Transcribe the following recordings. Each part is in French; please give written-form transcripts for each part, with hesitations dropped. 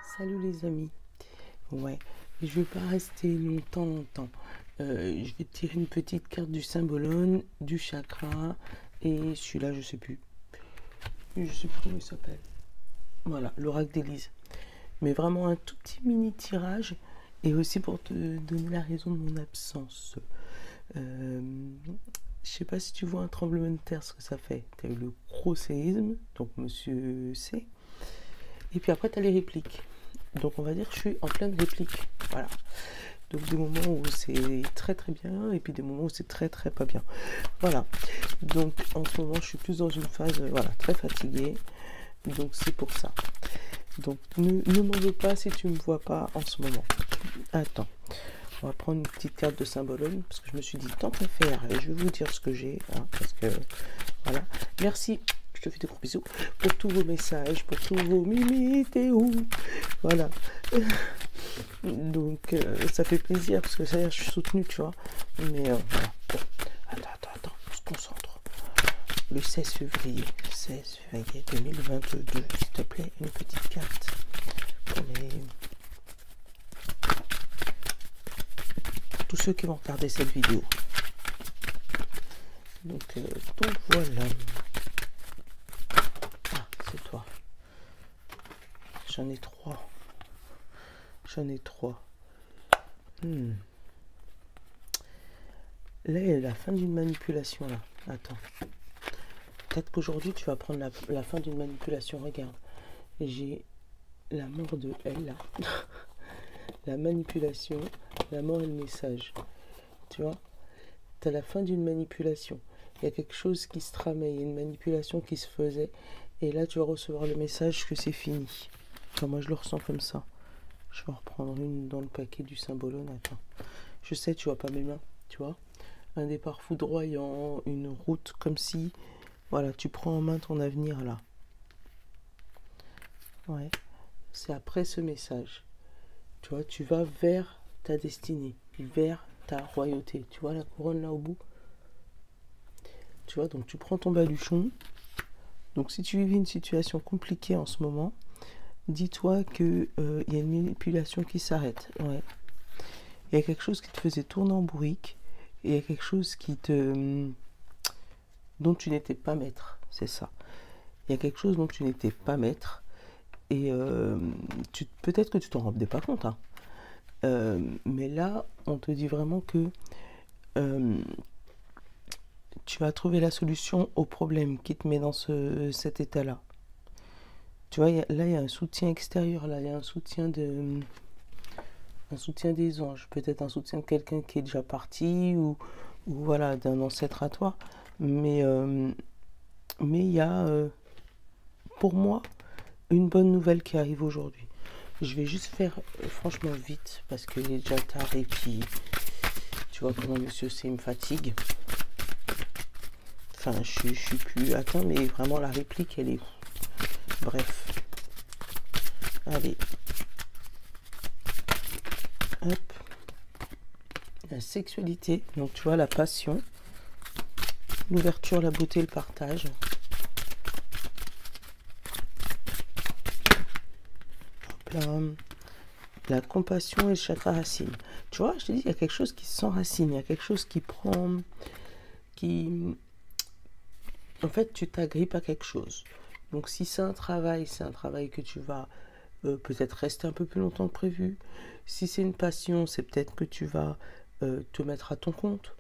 Salut les amis. Ouais, je vais pas rester longtemps. Je vais tirer une petite carte du symbolone, du chakra, et celui-là, je sais plus. Je sais plus comment il s'appelle. Voilà, l'oracle d'Élise. Mais vraiment un tout petit mini tirage, et aussi pour te donner la raison de mon absence. Euh, je sais pas si tu vois un tremblement de terre, ce que ça fait. Tu as eu le gros séisme, donc monsieur C. Et puis après, tu as les répliques. Donc on va dire que je suis en pleine réplique. Voilà. Donc des moments où c'est très très bien et puis des moments où c'est très très pas bien. Voilà. Donc en ce moment je suis plus dans une phase voilà, très fatiguée. Donc c'est pour ça. Donc ne m'en veux pas si tu me vois pas en ce moment. Attends. On va prendre une petite carte de symbolone parce que je me suis dit tant qu'à faire, je vais vous dire ce que j'ai. Hein, parce que voilà. Merci. Je te fais des gros bisous pour tous vos messages, pour tous vos mimi, t'es où? Voilà. Donc ça fait plaisir parce que ça y est, je suis soutenue, tu vois. Mais voilà. Bon. Attends, on se concentre. Le 16 février 2022, s'il te plaît, une petite carte pour tous ceux qui vont regarder cette vidéo. Donc voilà. Ah, c'est toi. J'en ai trois. Là, il y a la fin d'une manipulation, là. Attends. Peut-être qu'aujourd'hui, tu vas prendre la fin d'une manipulation. Regarde. J'ai la mort de elle, là. La manipulation, la mort et le message. Tu vois? Tu as la fin d'une manipulation. Il y a quelque chose qui se tramait. Il y a une manipulation qui se faisait. Et là, tu vas recevoir le message que c'est fini. Enfin, moi, je le ressens comme ça. Je vais en reprendre une dans le paquet du symbolone. Attends. Je sais, tu vois pas mes mains. Tu vois? Un départ foudroyant, une route comme si, voilà, tu prends en main ton avenir là. Ouais, c'est après ce message. Tu vois, tu vas vers ta destinée, vers ta royauté. Tu vois la couronne là au bout? Tu vois, donc tu prends ton baluchon. Donc si tu vis une situation compliquée en ce moment, dis-toi qu'il y a une manipulation qui s'arrête. Ouais. Il y a quelque chose qui te faisait tourner en bourrique. Il y a quelque chose dont tu n'étais pas maître, c'est ça. Il y a quelque chose dont tu n'étais pas maître et peut-être que tu t'en rendais pas compte. Hein. Mais là, on te dit vraiment que tu as trouvé la solution au problème qui te met dans cet état-là. Tu vois, là, il y a un soutien extérieur, là, il y a un soutien des anges, peut-être un soutien de quelqu'un qui est déjà parti ou voilà, d'un ancêtre à toi. Mais il y a, pour moi, une bonne nouvelle qui arrive aujourd'hui. Je vais juste faire franchement vite parce qu'il est déjà tard et puis tu vois comment monsieur C me fatigue. Enfin, je suis plus atteint, mais vraiment la réplique, elle est... Bref. Allez. Hop. La sexualité, donc tu vois la passion, l'ouverture, la beauté, le partage. Hop là. La compassion et le chakra racine. Tu vois, je te dis, il y a quelque chose qui s'enracine, il y a quelque chose qui prend... En fait, tu t'agrippes à quelque chose. Donc si c'est un travail que tu vas peut-être rester un peu plus longtemps que prévu. Si c'est une passion, c'est peut-être que tu vas te mettre à ton compte.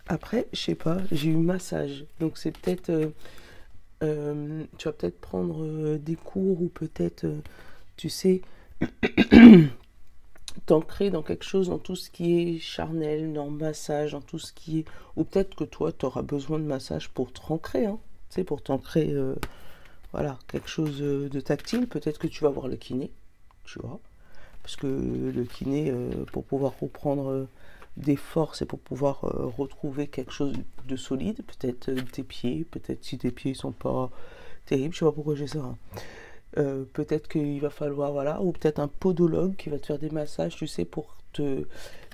Après, je sais pas, j'ai eu massage. Donc c'est peut-être... tu vas peut-être prendre des cours ou peut-être, tu sais, t'ancrer dans quelque chose, dans tout ce qui est charnel, dans le massage, dans tout ce qui est... Ou peut-être que toi, tu auras besoin de massage pour te rancrer, hein, tu sais, pour t'ancrer, voilà, quelque chose de tactile. Peut-être que tu vas voir le kiné, tu vois. Parce que le kiné, pour pouvoir reprendre des forces et pour pouvoir retrouver quelque chose de solide, peut-être tes pieds, peut-être si tes pieds sont pas terribles, je sais pas pourquoi j'ai ça. Hein. Peut-être qu'il va falloir, voilà, ou peut-être un podologue qui va te faire des massages, tu sais, pour te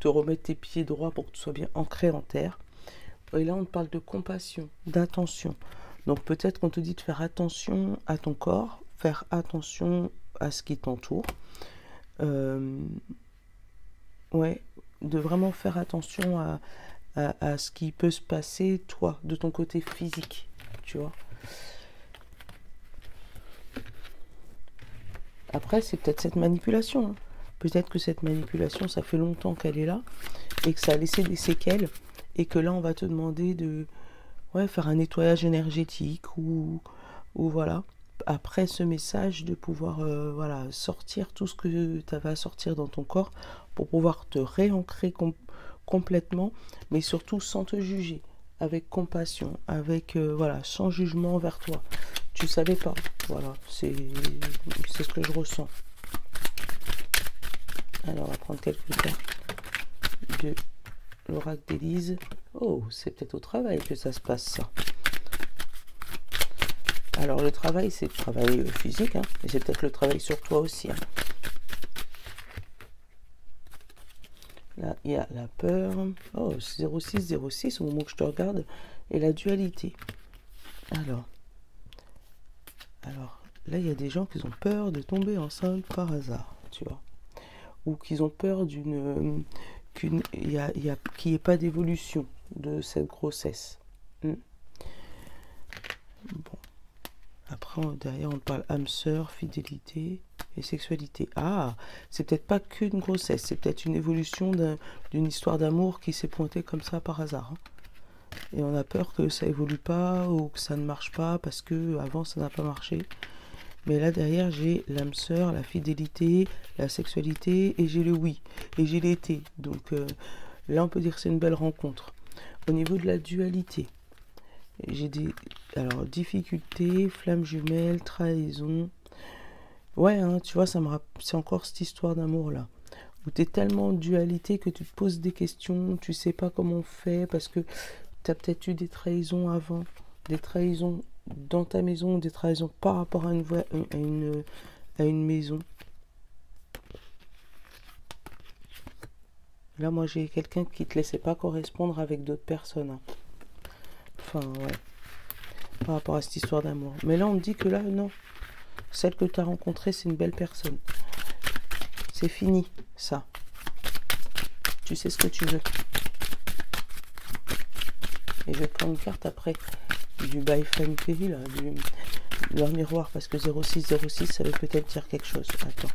remettre tes pieds droits, pour que tu sois bien ancré en terre. Et là, on te parle de compassion, d'attention. Donc peut-être qu'on te dit de faire attention à ton corps, faire attention à ce qui t'entoure. Ouais, de vraiment faire attention à ce qui peut se passer, toi, de ton côté physique, tu vois. Après, c'est peut-être cette manipulation, hein. Peut-être que cette manipulation, ça fait longtemps qu'elle est là et que ça a laissé des séquelles et que là, on va te demander de faire un nettoyage énergétique ou voilà. Après ce message, de pouvoir voilà, sortir tout ce que tu avais à sortir dans ton corps pour pouvoir te réancrer complètement, mais surtout sans te juger, avec compassion, avec voilà, sans jugement envers toi. Tu savais pas, voilà, c'est ce que je ressens. Alors, on va prendre quelques cartes de l'oracle d'Élise. Oh, c'est peut-être au travail que ça se passe, ça. Alors, le travail, c'est le travail physique, hein, mais c'est peut-être le travail sur toi aussi. Hein. Là, il y a la peur. Oh, 0606 au moment que je te regarde. Et la dualité. Alors, là, il y a des gens qui ont peur de tomber enceinte par hasard, tu vois. Ou qu'ils ont peur qu'il n'y ait pas d'évolution de cette grossesse. Bon. Après, derrière, on parle âme sœur, fidélité et sexualité. Ah, c'est peut-être pas qu'une grossesse, c'est peut-être une évolution d'une histoire d'amour qui s'est pointée comme ça par hasard. Hein. Et on a peur que ça évolue pas ou que ça ne marche pas parce que avant ça n'a pas marché. Mais là derrière, j'ai l'âme sœur, la fidélité, la sexualité et j'ai le oui. Et j'ai l'été. Donc là, on peut dire que c'est une belle rencontre. Au niveau de la dualité, j'ai des difficultés, flammes jumelles, trahison. Ouais, hein, tu vois, c'est encore cette histoire d'amour là. Où tu es tellement en dualité que tu te poses des questions, tu sais pas comment on fait parce que tu as peut-être eu des trahisons avant, des trahisons dans ta maison, des trahisons par rapport à une maison. Là, moi, j'ai quelqu'un qui te laissait pas correspondre avec d'autres personnes. Hein. Enfin, ouais. Par rapport à cette histoire d'amour. Mais là, on me dit que là, non. Celle que tu as rencontrée, c'est une belle personne. C'est fini, ça. Tu sais ce que tu veux. Et je vais prendre une carte après du By Femme Perry, là, leur miroir, parce que 0606, ça veut peut-être dire quelque chose. Attends.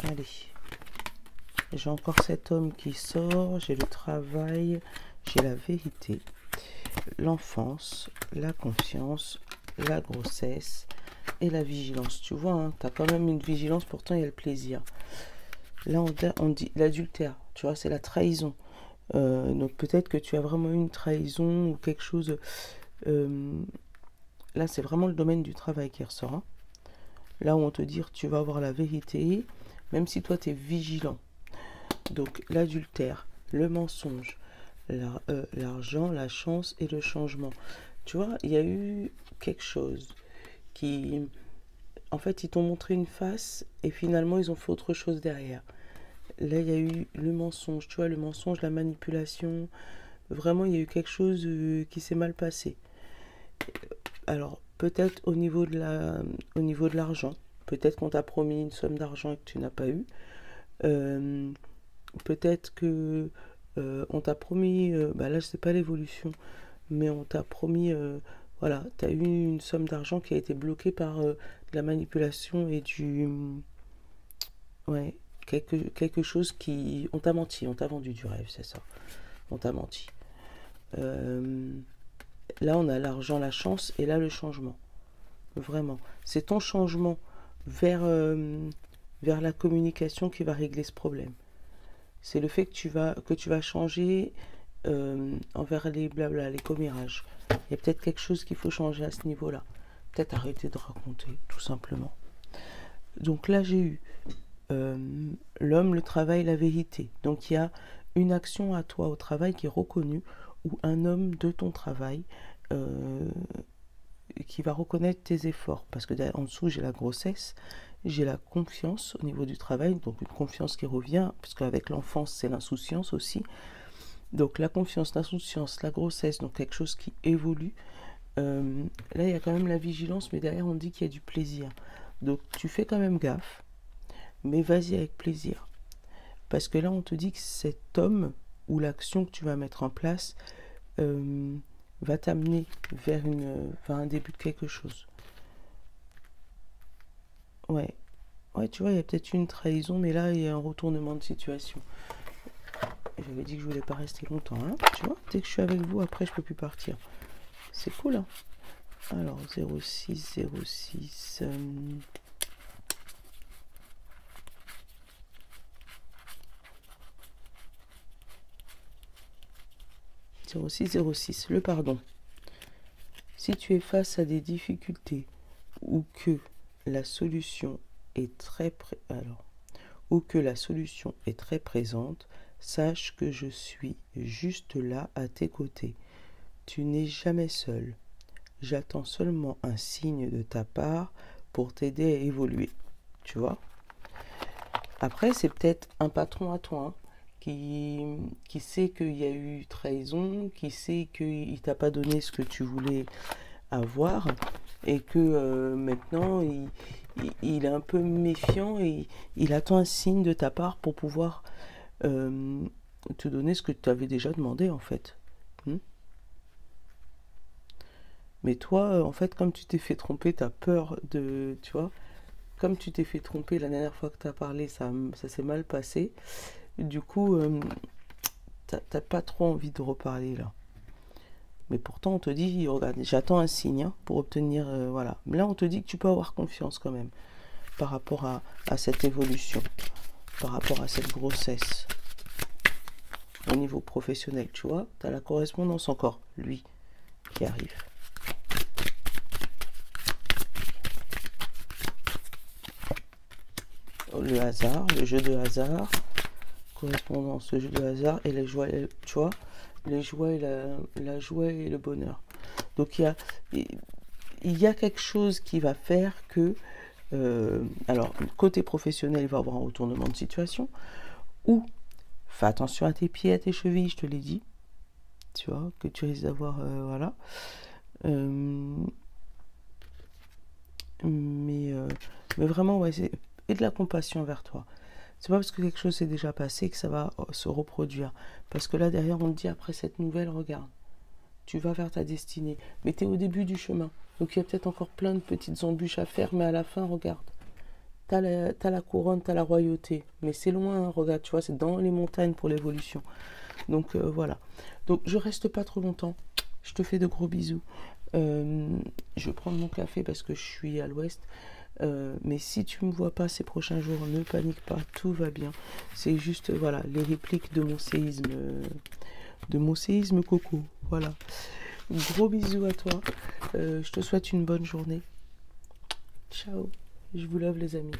Allez. J'ai encore cet homme qui sort, j'ai le travail, j'ai la vérité, l'enfance, la confiance, la grossesse et la vigilance. Tu vois, hein, tu as quand même une vigilance, pourtant il y a le plaisir. Là, on dit l'adultère, tu vois, c'est la trahison. Donc peut-être que tu as vraiment une trahison ou quelque chose. Là, c'est vraiment le domaine du travail qui ressort. Hein. Là où on te dit tu vas avoir la vérité, même si toi tu es vigilant. Donc l'adultère, le mensonge, l'argent, la chance et le changement. Tu vois, il y a eu quelque chose qui... En fait, ils t'ont montré une face et finalement, ils ont fait autre chose derrière. Là, il y a eu le mensonge, tu vois, le mensonge, la manipulation. Vraiment, il y a eu quelque chose qui s'est mal passé. Alors, peut-être au niveau de l'argent. Peut-être qu'on t'a promis une somme d'argent et que tu n'as pas eu. Peut-être que on t'a promis, là, je sais pas l'évolution, mais on t'a promis, voilà, tu as eu une somme d'argent qui a été bloquée par de la manipulation et ouais, quelque chose qui... On t'a menti, on t'a vendu du rêve, c'est ça. On t'a menti. Là, on a l'argent, la chance, et là, le changement. Vraiment. C'est ton changement vers la communication qui va régler ce problème. C'est le fait que tu vas changer envers les blabla, les commérages. Il y a peut-être quelque chose qu'il faut changer à ce niveau-là. Peut-être arrêter de raconter, tout simplement. Donc là, j'ai eu l'homme, le travail, la vérité. Donc il y a une action à toi au travail qui est reconnue, ou un homme de ton travail qui va reconnaître tes efforts. Parce que en dessous, j'ai la grossesse, j'ai la confiance au niveau du travail, donc une confiance qui revient, parce qu'avec l'enfance, c'est l'insouciance aussi. Donc la confiance, l'insouciance, la grossesse, donc quelque chose qui évolue. Là, il y a quand même la vigilance, mais derrière, on dit qu'il y a du plaisir. Donc, tu fais quand même gaffe, mais vas-y avec plaisir. Parce que là, on te dit que cet homme ou l'action que tu vas mettre en place va t'amener vers un début de quelque chose. Ouais. Ouais, tu vois, il y a peut-être une trahison, mais là, il y a un retournement de situation. J'avais dit que je voulais pas rester longtemps, hein. Tu vois, dès que je suis avec vous, après, je peux plus partir. C'est cool, hein. Alors, 06, 06... 06, le pardon. Si tu es face à des difficultés ou que la solution est très présente, sache que je suis juste là à tes côtés. Tu n'es jamais seul. J'attends seulement un signe de ta part pour t'aider à évoluer. Tu vois? Après, c'est peut-être un patron à toi, hein, qui sait qu'il y a eu trahison, qui sait qu'il t'a pas donné ce que tu voulais avoir et que maintenant il est un peu méfiant et il attend un signe de ta part pour pouvoir te donner ce que tu avais déjà demandé en fait. Mais toi, en fait, comme tu t'es fait tromper, tu as peur de... Tu vois, comme tu t'es fait tromper la dernière fois que tu as parlé, ça s'est mal passé. Du coup, t'as pas trop envie de reparler là. Mais pourtant, on te dit, regarde, j'attends un signe hein, pour obtenir... voilà. Mais là, on te dit que tu peux avoir confiance quand même par rapport à cette évolution, par rapport à cette grossesse. Au niveau professionnel, tu vois, tu as la correspondance encore, lui, qui arrive. Le hasard, le jeu de hasard, correspondance, le jeu de hasard et les joies, tu vois, les joies et la joie et le bonheur. Donc il y a quelque chose qui va faire que, alors côté professionnel, il va y avoir un retournement de situation, ou fais attention à tes pieds, à tes chevilles, je te l'ai dit, tu vois, que tu risques d'avoir, voilà. Mais vraiment, ouais, et de la compassion vers toi. C'est pas parce que quelque chose s'est déjà passé que ça va se reproduire. Parce que là, derrière, on te dit, après cette nouvelle, regarde, tu vas vers ta destinée. Mais tu es au début du chemin. Donc, il y a peut-être encore plein de petites embûches à faire, mais à la fin, regarde. T'as la couronne, t'as la royauté. Mais c'est loin, regarde, tu vois, c'est dans les montagnes pour l'évolution. Donc, voilà. Donc, je reste pas trop longtemps. Je te fais de gros bisous. Je vais prendre mon café parce que je suis à l'ouest. Mais si tu me vois pas ces prochains jours, ne panique pas, tout va bien. C'est juste, voilà, les répliques de mon séisme coco. Voilà. Gros bisous à toi. Je te souhaite une bonne journée. Ciao. Je vous love les amis.